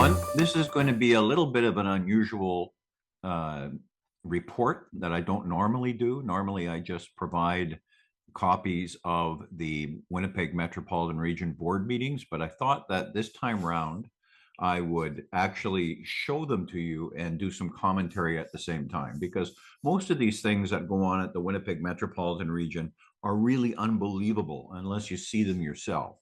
everyone. This is going to be a little bit of an unusual uh, report that I don't normally do. Normally, I just provide copies of the Winnipeg Metropolitan Region board meetings, but I thought that this time round I would actually show them to you and do some commentary at the same time, because most of these things that go on at the Winnipeg Metropolitan Region are really unbelievable unless you see them yourself.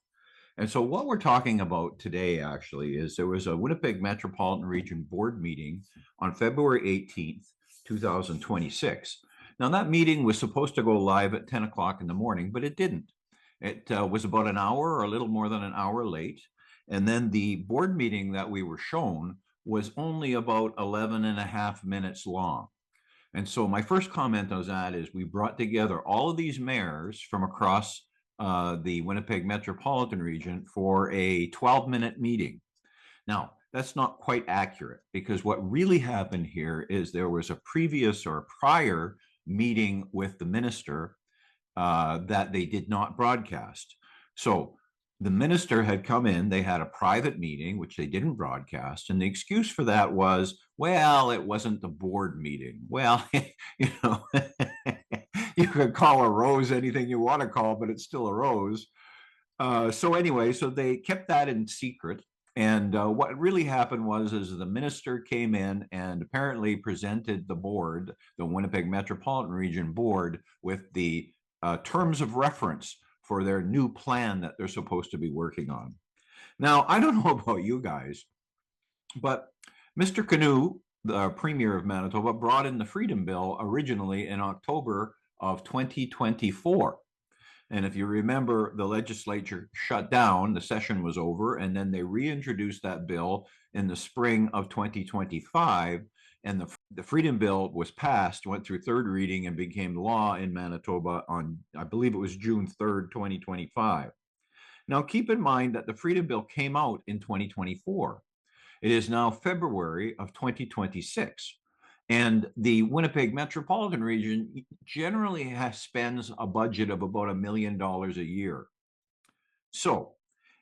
And so what we're talking about today actually is there was a Winnipeg Metropolitan Region board meeting on February 18th, 2026. Now that meeting was supposed to go live at 10 o'clock in the morning, but it didn't. It was about an hour or a little more than an hour late. And then the board meeting that we were shown was only about 11 and a half minutes long. And so my first comment on that is we brought together all of these mayors from across the Winnipeg Metropolitan Region for a 12-minute meeting. Now, that's not quite accurate, because what really happened here is there was a previous or prior meeting with the minister that they did not broadcast. So the minister had come in, they had a private meeting, which they didn't broadcast. And the excuse for that was, well, it wasn't the board meeting. Well, you know, you could call a rose anything you want to call, but it's still a rose. So anyway, so they kept that in secret. And what really happened was the minister came in and apparently presented the board, the Winnipeg Metropolitan Region board, with the terms of reference for their new plan that they're supposed to be working on. Now, I don't know about you guys, but Mr. Canoe, the Premier of Manitoba, brought in the Freedom Bill originally in October of 2024. And if you remember, the legislature shut down, the session was over, and then they reintroduced that bill in the spring of 2025. And the Freedom Bill was passed, went through third reading, and became law in Manitoba on, I believe it was June 3rd, 2025. Now, keep in mind that the Freedom Bill came out in 2024. It is now February of 2026. And the Winnipeg Metropolitan Region generally spends a budget of about $1 million a year. So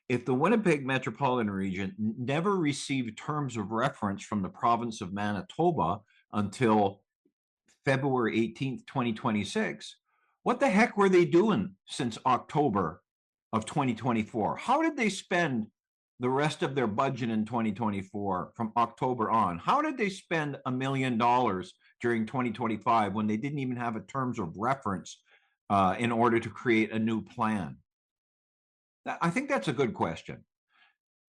if the Winnipeg Metropolitan Region never received terms of reference from the province of Manitoba until February 18th, 2026, what the heck were they doing since October of 2024? How did they spend the rest of their budget in 2024 from October on? How did they spend $1 million during 2025 when they didn't even have a terms of reference in order to create a new plan? I think that's a good question.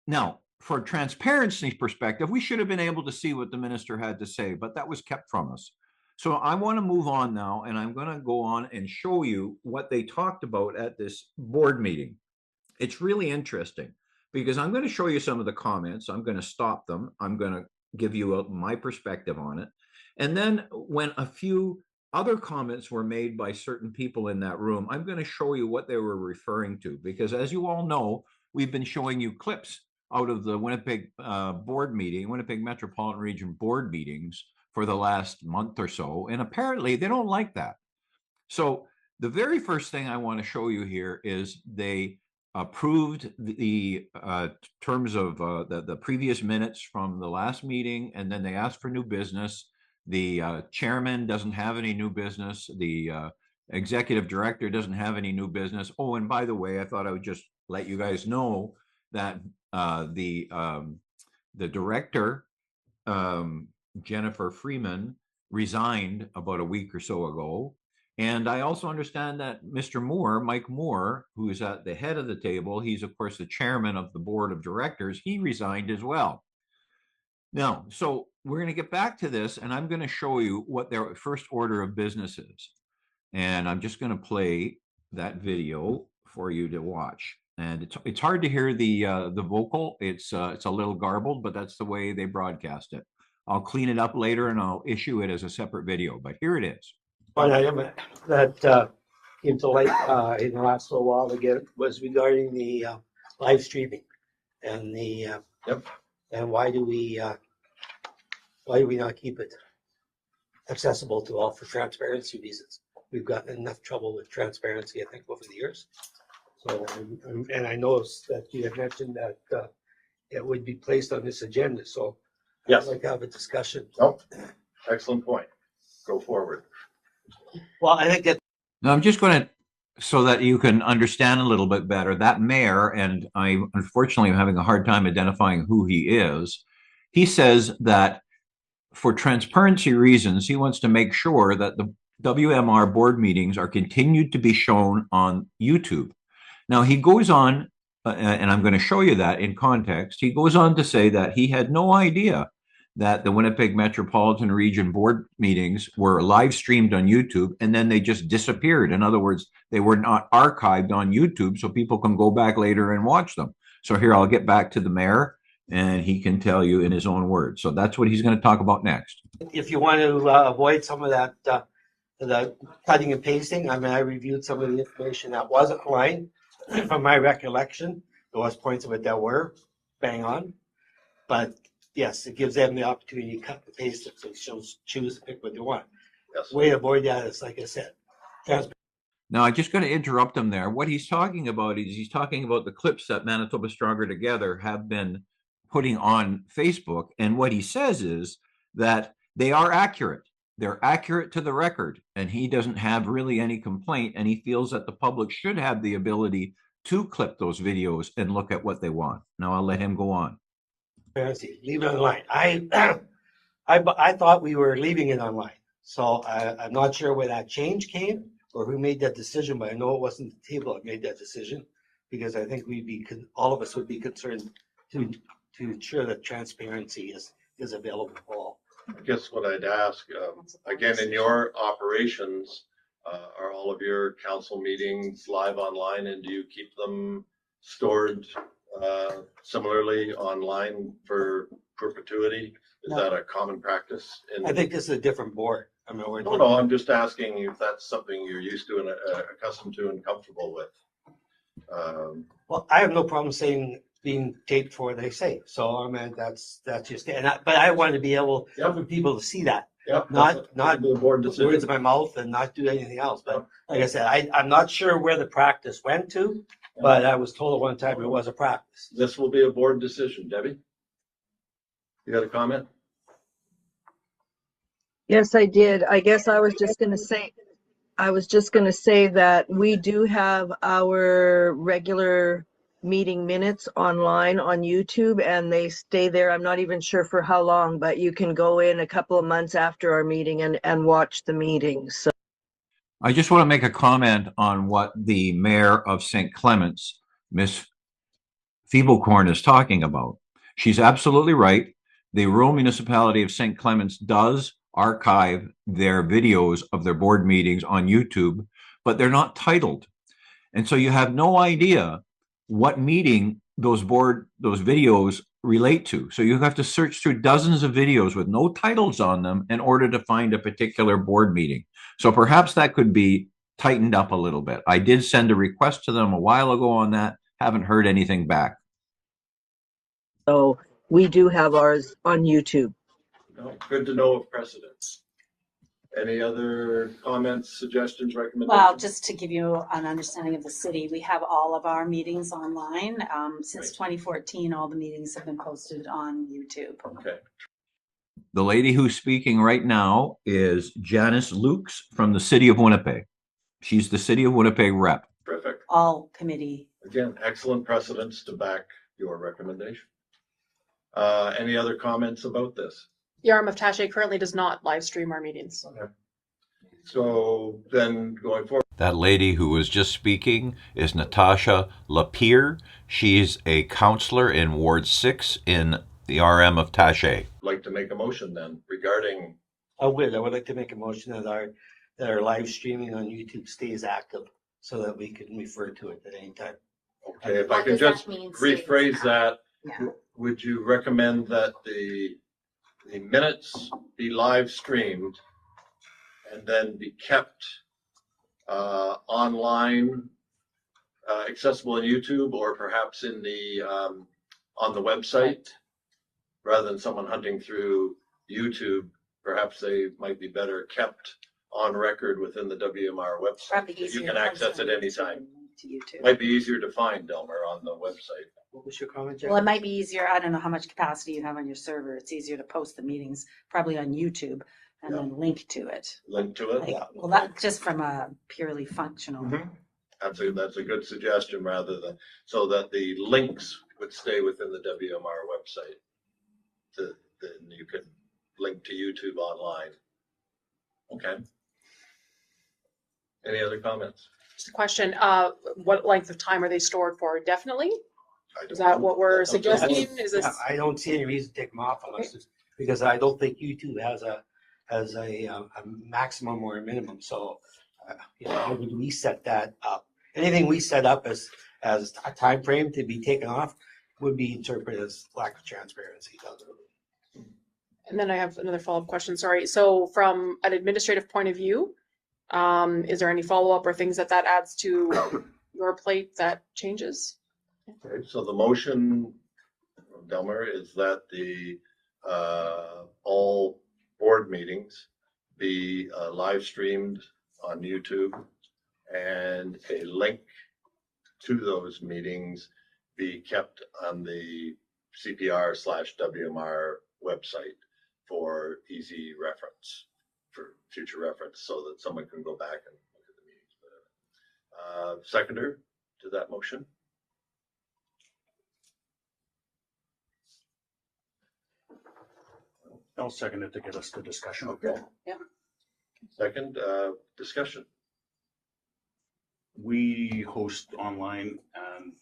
Now, for transparency perspective, we should have been able to see what the minister had to say, but that was kept from us. So I want to move on now, and I'm going to go on and show you what they talked about at this board meeting. It's really interesting, because I'm going to show you some of the comments. I'm going to stop them. I'm going to give you my perspective on it. And then when a few other comments were made by certain people in that room, I'm going to show you what they were referring to, because as you all know, we've been showing you clips out of the Winnipeg board meeting, Winnipeg Metropolitan Region board meetings for the last month or so. And apparently they don't like that. So the very first thing I want to show you here is they approved the terms of the previous minutes from the last meeting, and then they asked for new business. The chairman doesn't have any new business. The executive director doesn't have any new business. Oh, and by the way, I thought I would just let you guys know that the director, Jennifer Freeman, resigned about a week or so ago. And I also understand that Mr. Moore, Mike Moore, who is at the head of the table, he's of course the chairman of the board of directors, he resigned as well. Now, so we're going to get back to this, and I'm going to show you what their first order of business is. And I'm just going to play that video for you to watch. And it's hard to hear the vocal. It's a little garbled, but that's the way they broadcast it. I'll clean it up later and I'll issue it as a separate video, but here it is. One item that came to light in the last little while again was regarding the live streaming and the and why do we not keep it accessible to all for transparency reasons? We've gotten enough trouble with transparency, I think, over the years. So, and I noticed that you had mentioned that it would be placed on this agenda. So Yes. I'd like to have a discussion. Nope. Excellent point. Go forward. Well, I think that Now, I'm just going to, so that you can understand a little bit better, that mayor, and I unfortunately am having a hard time identifying who he is. He says that for transparency reasons, he wants to make sure that the WMR board meetings are continued to be shown on YouTube. Now, he goes on, and I'm going to show you that in context. He goes on to say that he had no idea that the Winnipeg Metropolitan Region board meetings were live streamed on YouTube and then they just disappeared. In other words, they were not archived on YouTube so people can go back later and watch them. So here, I'll get back to the mayor and he can tell you in his own words. So that's what he's going to talk about next. if you want to avoid some of that, the cutting and pasting, I mean, I reviewed some of the information that wasn't online. From my recollection, there was points of it that were bang on. But yes, it gives them the opportunity to cut and paste it, so choose to pick what they want. Yes. Way to avoid that is, like I said, Now, I'm just going to interrupt him there. What he's talking about is he's talking about the clips that Manitoba Stronger Together have been putting on Facebook. And what he says is that they are accurate. They're accurate to the record. And he doesn't have really any complaint. And he feels that the public should have the ability to clip those videos and look at what they want. Now, I'll let him go on. transparency. Leave it online. I thought we were leaving it online. So I'm not sure where that change came or who made that decision, but I know it wasn't the table that made that decision because I think all of us would be concerned to ensure that transparency is available for all. I guess what I'd ask, again, in your operations, are all of your council meetings live online and do you keep them stored similarly online for perpetuity? Is No. that a common practice? I think this is a different board. I mean, No, I'm just asking if that's something you're used to and accustomed to and comfortable with. Well, I have no problem saying being taped for what they say. So I mean, that's just it. But I want to be able for people to see that, Yep. not the board put decision. words in my mouth and not do anything else. But like I said, I'm not sure where the practice went to, but I was told at one time it was a practice. This will be a board decision. Debbie? You got a comment? Yes, I did. I guess I was just going to say that we do have our regular meeting minutes online on YouTube and they stay there. I'm not even sure for how long, but you can go in a couple of months after our meeting and watch the meeting. So I just want to make a comment on what the mayor of St. Clements, Miss Feeblecorn, is talking about. She's absolutely right. The rural municipality of St. Clements does archive their videos of their board meetings on YouTube, but they're not titled. And so you have no idea what meeting those videos relate to. So you have to search through dozens of videos with no titles on them in order to find a particular board meeting. So perhaps that could be tightened up a little bit. I did send a request to them a while ago on that. Haven't heard anything back. So we do have ours on YouTube. No, good to know of precedents. Any other comments, suggestions, recommendations? Well, just to give you an understanding of the city, we have all of our meetings online. Since 2014, all the meetings have been posted on YouTube. Okay. The lady who's speaking right now is Janice Lukes from the city of Winnipeg. She's the city of Winnipeg rep. Terrific. All committee. Again, excellent precedents to back your recommendation. Any other comments about this? The Arm of Taché currently does not live stream our meetings. Okay. So then going forward. That lady who was just speaking is Natasha Lapierre. She's a counselor in Ward 6 in the RM of Taché. Like to make a motion then regarding. I would like to make a motion that our live streaming on YouTube stays active so that we can refer to it at any time. Okay, if I can just rephrase that, would you recommend that the minutes be live streamed and then be kept online, accessible on YouTube or perhaps in the on the website, rather than someone hunting through YouTube? Perhaps they might be better kept on record within the WMR website. You can access it anytime. To YouTube. Might be easier to find, Delmer, on the website. What was your comment, Jack? Well, it might be easier, I don't know how much capacity you have on your server. It's easier to post the meetings, probably on YouTube, and Yeah. then link to it. Link to it? Like, well, that just from a purely functional. Mhm. That's a good suggestion rather than, so that the links would stay within the WMR website. Then you could link to YouTube online. Okay. Any other comments? Just a question, what length of time are they stored for? Definitely? I Is don't that know. what we're That's up to the suggesting? board. Is this? I don't see any reason to take them off unless it's, because I don't think YouTube has a maximum or a minimum. So, how would we set that up? Anything we set up as a time frame to be taken off would be interpreted as lack of transparency. And then I have another follow-up question, sorry. So from an administrative point of view, is there any follow-up or things that adds to your plate that changes? Okay, so the motion, Delmer, is that the, all board meetings be live streamed on YouTube and a link to those meetings be kept on the CPR/WMR website for easy reference, for future reference, so that someone can go back and look at the meetings. Seconder to that motion? I'll second it to get us to discussion. Okay. Yeah. Second, discussion. We host online and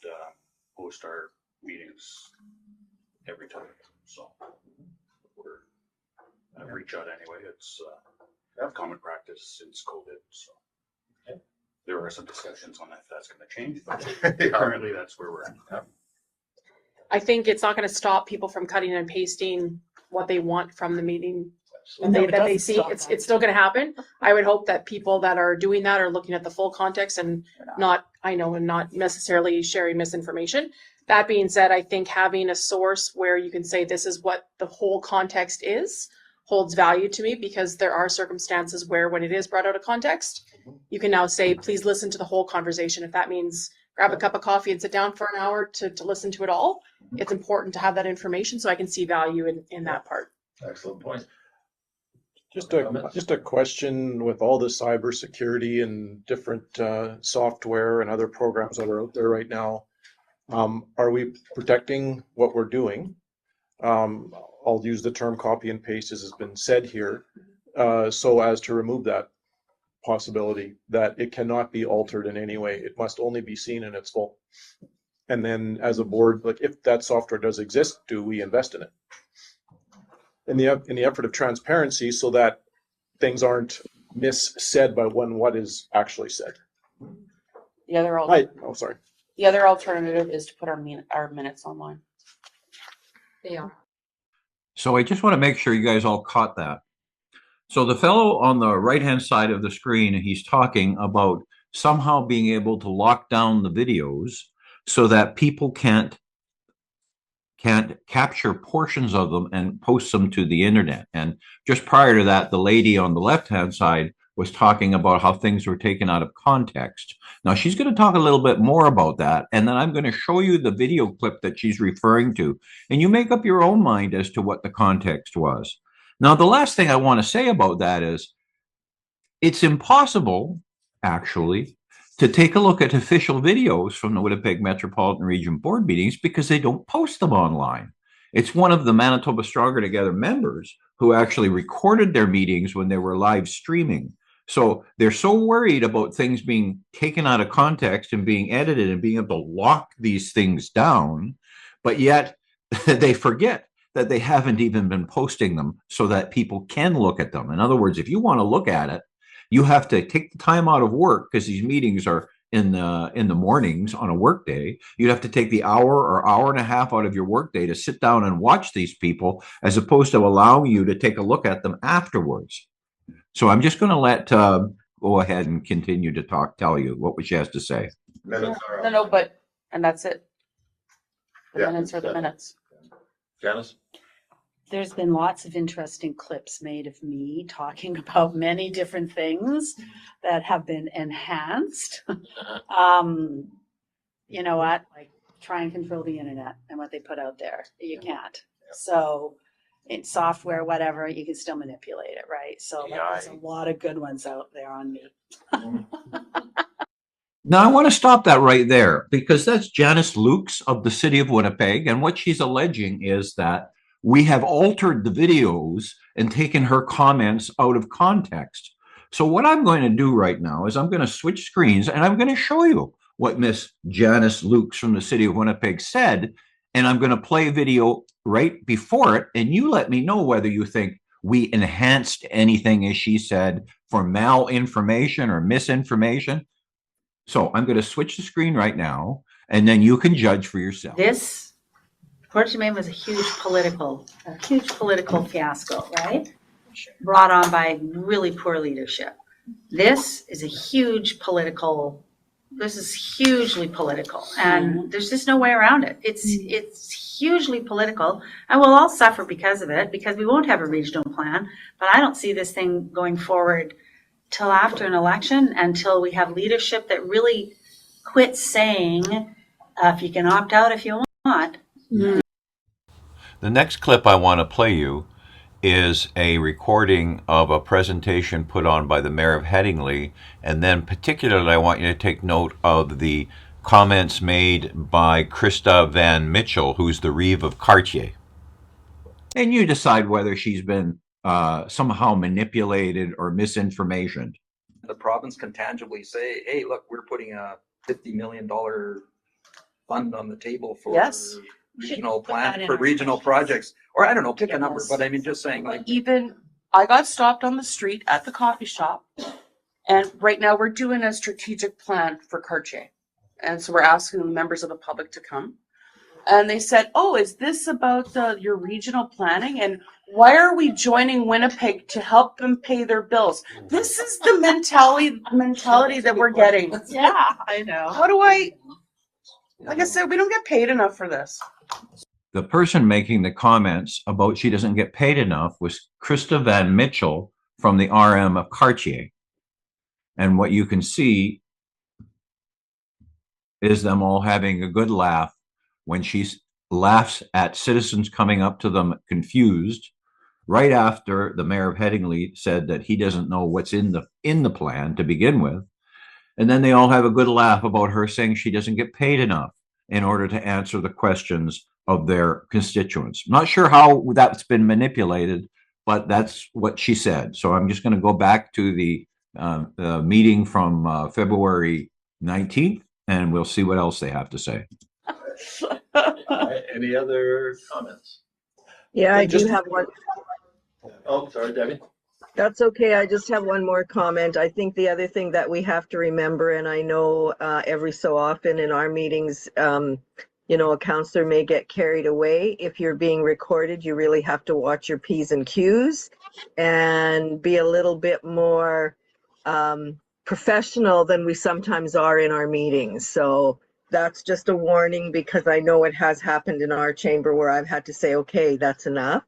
host our meetings every time. So I reach out anyway. It's common practice since COVID. So there are some discussions on if that's going to change, but currently that's where we're at. I think it's not gonna stop people from cutting and pasting what they want from the meeting that No, they, it that they doesn't see. stop It's that. still gonna happen. I would hope that people that are doing that are looking at the full context and not necessarily sharing misinformation. That being said, I think having a source where you can say this is what the whole context is holds value to me, because there are circumstances where when it is brought out of context, you can now say, please listen to the whole conversation. If that means grab a cup of coffee and sit down for an hour to listen to it all, it's important to have that information, so I can see value in that part. Excellent point. Just a question with all the cybersecurity and different software and other programs that are out there right now. Are we protecting what we're doing? I'll use the term copy and paste as has been said here, so as to remove that possibility that it cannot be altered in any way. It must only be seen in its full. And then as a board, like if that software does exist, do we invest in it? In the effort of transparency, so that things aren't missaid by what is actually said. The other Sorry. the other alternative is to put our minutes online. They are. So I just want to make sure you guys all caught that. So the fellow on the right-hand side of the screen, he's talking about somehow being able to lock down the videos so that people can't capture portions of them and post them to the internet. And just prior to that, the lady on the left-hand side was talking about how things were taken out of context. Now she's going to talk a little bit more about that, and then I'm going to show you the video clip that she's referring to, and you make up your own mind as to what the context was. Now, the last thing I want to say about that is it's impossible, actually, to take a look at official videos from the Winnipeg Metropolitan Region Board meetings because they don't post them online. It's one of the Manitoba Stronger Together members who actually recorded their meetings when they were live streaming. So they're so worried about things being taken out of context and being edited and being able to lock these things down, but yet they forget that they haven't even been posting them so that people can look at them. In other words, if you want to look at it, you have to take the time out of work, because these meetings are in the mornings on a work day. You'd have to take the hour or hour and a half out of your work day to sit down and watch these people, as opposed to allowing you to take a look at them afterwards. So I'm just going to let go ahead and continue to tell you what she has to say. Minutes are No, up. and that's it. The Yeah, minutes are the yeah. minutes. Janice? There's been lots of interesting clips made of me talking about many different things that have been enhanced. You know what? Like try and control the internet and what they put out there. You can't. So in software, whatever, you can still manipulate it, right? So like, there's a lot of good ones out there on me. Now, I want to stop that right there because that's Janice Lukes of the city of Winnipeg. And what she's alleging is that we have altered the videos and taken her comments out of context. So what I'm going to do right now is I'm going to switch screens and I'm going to show you what Miss Janice Lukes from the city of Winnipeg said. And I'm going to play video right before it. And you let me know whether you think we enhanced anything, as she said, for malinformation or misinformation. So I'm going to switch the screen right now, and then you can judge for yourself. This Port Germain was a huge political fiasco, right? Brought on by really poor leadership. This is hugely political, and there's just no way around it. It's hugely political, and we'll all suffer because of it, because we won't have a regional plan. But I don't see this thing going forward till after an election, until we have leadership that really quits saying, if you can opt out if you want. The next clip I want to play you is a recording of a presentation put on by the mayor of Headingley, and then particularly I want you to take note of the comments made by Krista Van Mitchell, who's the Reeve of Cartier. And you decide whether she's been somehow manipulated or misinformation. The province can tangibly say, hey, look, we're putting a $50 million fund on the table for regional plan, for regional projects, or I don't know, pick a number, but I mean, just saying like. Even, I got stopped on the street at the coffee shop, and right now we're doing a strategic plan for Cartier. And so we're asking members of the public to come. And they said, oh, is this about your regional planning? And why are we joining Winnipeg to help them pay their bills? This is the mentality that we're getting. Yeah, I know. How do like I said, we don't get paid enough for this. The person making the comments about she doesn't get paid enough was Krista Van Mitchell from the RM of Cartier. And what you can see is them all having a good laugh when she laughs at citizens coming up to them confused, right after the mayor of Headingley said that he doesn't know what's in the plan to begin with. And then they all have a good laugh about her saying she doesn't get paid enough in order to answer the questions of their constituents. Not sure how that's been manipulated, but that's what she said. So I'm just going to go back to the meeting from February 19th, and we'll see what else they have to say. Any other comments? Yeah, I do have one. Oh, sorry, Debbie. That's okay. I just have one more comment. I think the other thing that we have to remember, and I know every so often in our meetings, you know, a counselor may get carried away. If you're being recorded, you really have to watch your P's and Q's and be a little bit more professional than we sometimes are in our meetings. So that's just a warning, because I know it has happened in our chamber where I've had to say, okay, that's enough,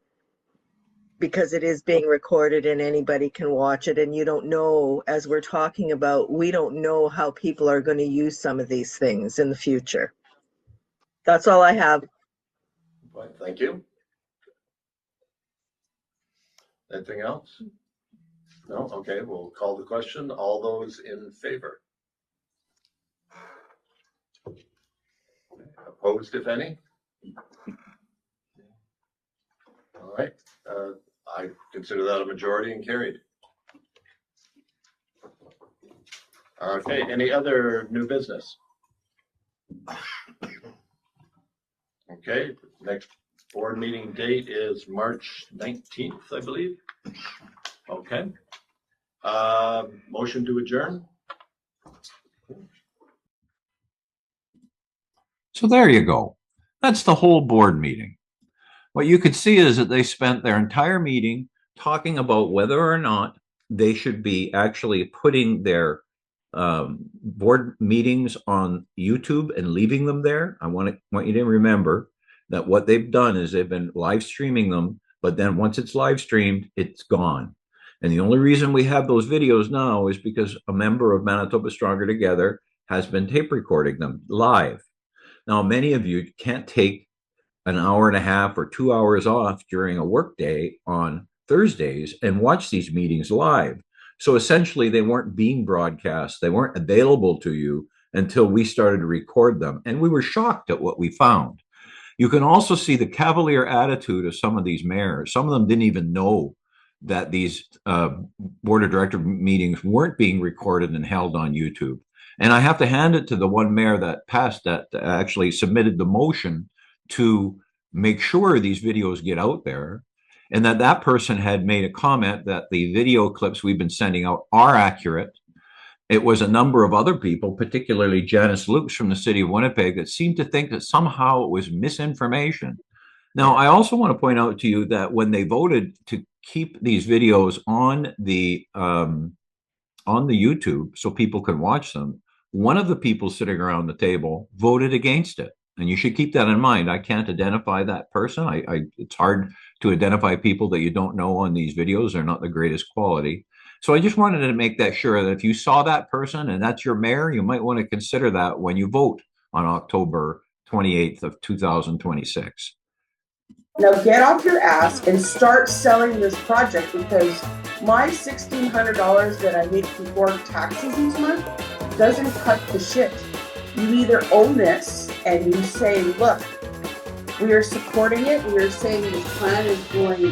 because it is being recorded and anybody can watch it. And you don't know, as we're talking about, we don't know how people are going to use some of these things in the future. That's all I have. Right, thank you. Anything else? No? Okay, we'll call the question. All those in favor? Opposed, if any? All right. I consider that a majority and carried. Okay, any other new business? Okay, next board meeting date is March 19th, I believe. Okay. Motion to adjourn? So there you go. That's the whole board meeting. What you could see is that they spent their entire meeting talking about whether or not they should be actually putting their board meetings on YouTube and leaving them there. I want you to remember that what they've done is they've been live streaming them, but then once it's live streamed, it's gone. And the only reason we have those videos now is because a member of Manitoba Stronger Together has been tape recording them live. Now, many of you can't take an hour and a half or 2 hours off during a workday on Thursdays and watch these meetings live. So essentially, they weren't being broadcast, they weren't available to you until we started to record them. And we were shocked at what we found. You can also see the cavalier attitude of some of these mayors. Some of them didn't even know that these board of director meetings weren't being recorded and held on YouTube. And I have to hand it to the one mayor that passed that actually submitted the motion to make sure these videos get out there, and that person had made a comment that the video clips we've been sending out are accurate. It was a number of other people, particularly Janice Lukes from the city of Winnipeg, that seemed to think that somehow it was misinformation. Now, I also want to point out to you that when they voted to keep these videos on the YouTube so people can watch them, one of the people sitting around the table voted against it. And you should keep that in mind. I can't identify that person. It's hard to identify people that you don't know on these videos. They're not the greatest quality. So I just wanted to make that sure that if you saw that person and that's your mayor, you might want to consider that when you vote on October 28th of 2026. Now get off your ass and start selling this project, because my $1,600 that I make before taxes each month doesn't cut the shit. You either own this and you say, look, we are supporting it. We are saying this plan is going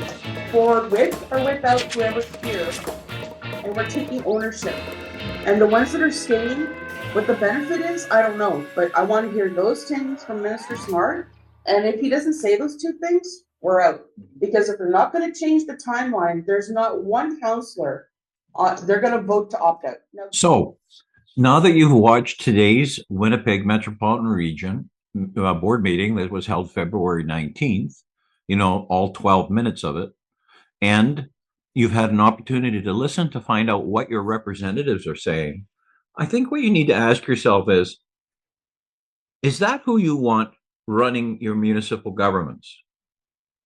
forward with or without whoever's here. And we're taking ownership. And the ones that are staying, what the benefit is, I don't know. But I want to hear those things from Minister Smart. And if he doesn't say those two things, we're out. Because if they're not going to change the timeline, there's not one councillor, they're going to vote to opt out. No. So now that you've watched today's Winnipeg Metropolitan Region board meeting that was held February 19th, all 12 minutes of it, and you've had an opportunity to listen to find out what your representatives are saying, I think what you need to ask yourself is that who you want running your municipal governments?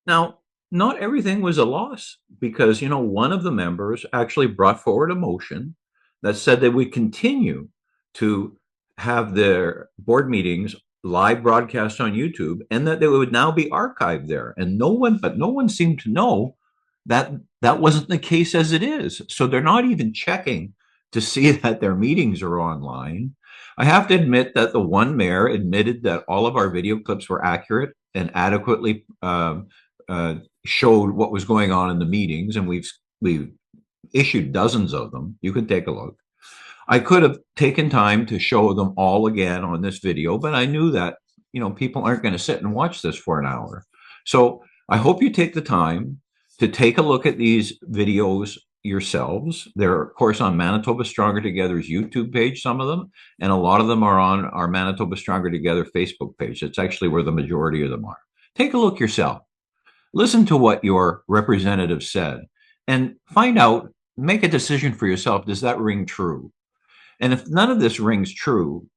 Now, not everything was a loss, because, one of the members actually brought forward a motion that said that we continue to have their board meetings live broadcast on YouTube, and that they would now be archived there. And no one seemed to know that that wasn't the case as it is. So they're not even checking to see that their meetings are online. I have to admit that the one mayor admitted that all of our video clips were accurate and adequately showed what was going on in the meetings, and we've issued dozens of them. You can take a look. I could have taken time to show them all again on this video, but I knew that people aren't going to sit and watch this for an hour. So I hope you take the time to take a look at these videos yourselves. They're, of course, on Manitoba Stronger Together's YouTube page, some of them, and a lot of them are on our Manitoba Stronger Together Facebook page. That's actually where the majority of them are. Take a look yourself. Listen to what your representative said and find out, make a decision for yourself. Does that ring true? And if none of this rings true,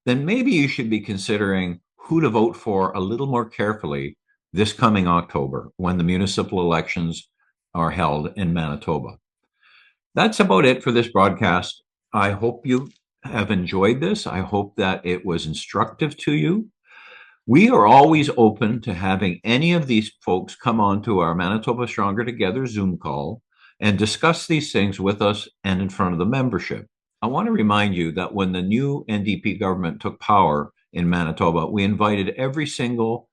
then maybe you should be considering who to vote for a little more carefully this coming October when the municipal elections are held in Manitoba. That's about it for this broadcast. I hope you have enjoyed this. I hope that it was instructive to you. We are always open to having any of these folks come on to our Manitoba Stronger Together Zoom call and discuss these things with us and in front of the membership. I want to remind you that when the new NDP government took power in Manitoba, we invited every single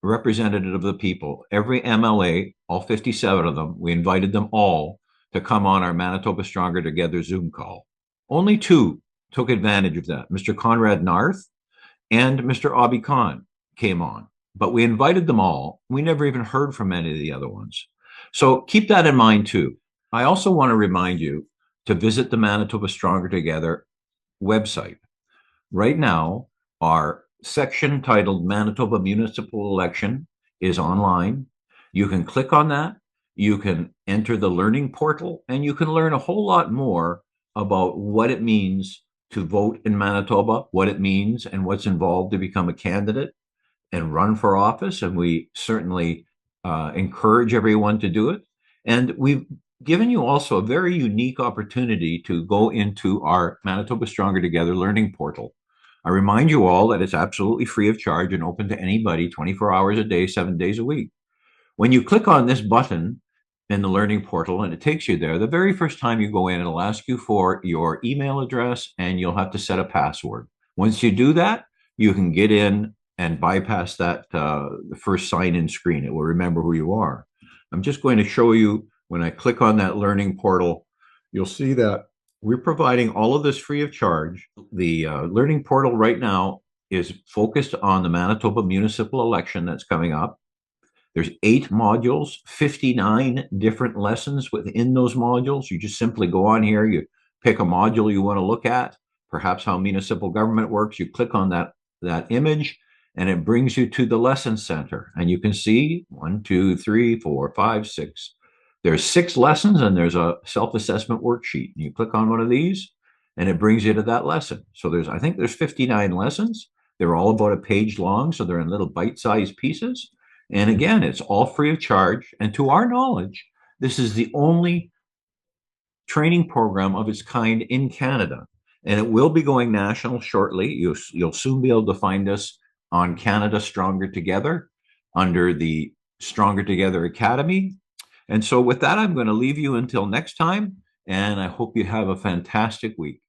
representative of the people, every MLA, all 57 of them, we invited them all to come on our Manitoba Stronger Together Zoom call. Only two took advantage of that. Mr. Conrad Narth and Mr. Abi Khan came on, but we invited them all. We never even heard from any of the other ones. So keep that in mind too. I also want to remind you to visit the Manitoba Stronger Together website. Right now, our section titled Manitoba Municipal Election is online. You can click on that. You can enter the learning portal, and you can learn a whole lot more about what it means to vote in Manitoba, what it means and what's involved to become a candidate and run for office. And we certainly encourage everyone to do it. And we've given you also a very unique opportunity to go into our Manitoba Stronger Together learning portal. I remind you all that it's absolutely free of charge and open to anybody 24 hours a day, 7 days a week. When you click on this button in the learning portal and it takes you there, the very first time you go in, it'll ask you for your email address and you'll have to set a password. Once you do that, you can get in and bypass that the first sign-in screen. It will remember who you are. I'm just going to show you when I click on that learning portal, you'll see that we're providing all of this free of charge. The learning portal right now is focused on the Manitoba municipal election that's coming up. There's 8 modules, 59 different lessons within those modules. You just simply go on here, you pick a module you want to look at, perhaps how municipal government works. You click on that image and it brings you to the lesson center. And you can see 1, 2, 3, 4, 5, 6. There's 6 lessons and there's a self-assessment worksheet. You click on one of these and it brings you to that lesson. So I think there's 59 lessons. They're all about a page long, so they're in little bite-sized pieces. And again, it's all free of charge. And to our knowledge, this is the only training program of its kind in Canada. And it will be going national shortly. You'll soon be able to find us on Canada Stronger Together under the Stronger Together Academy. And so with that, I'm going to leave you until next time. And I hope you have a fantastic week.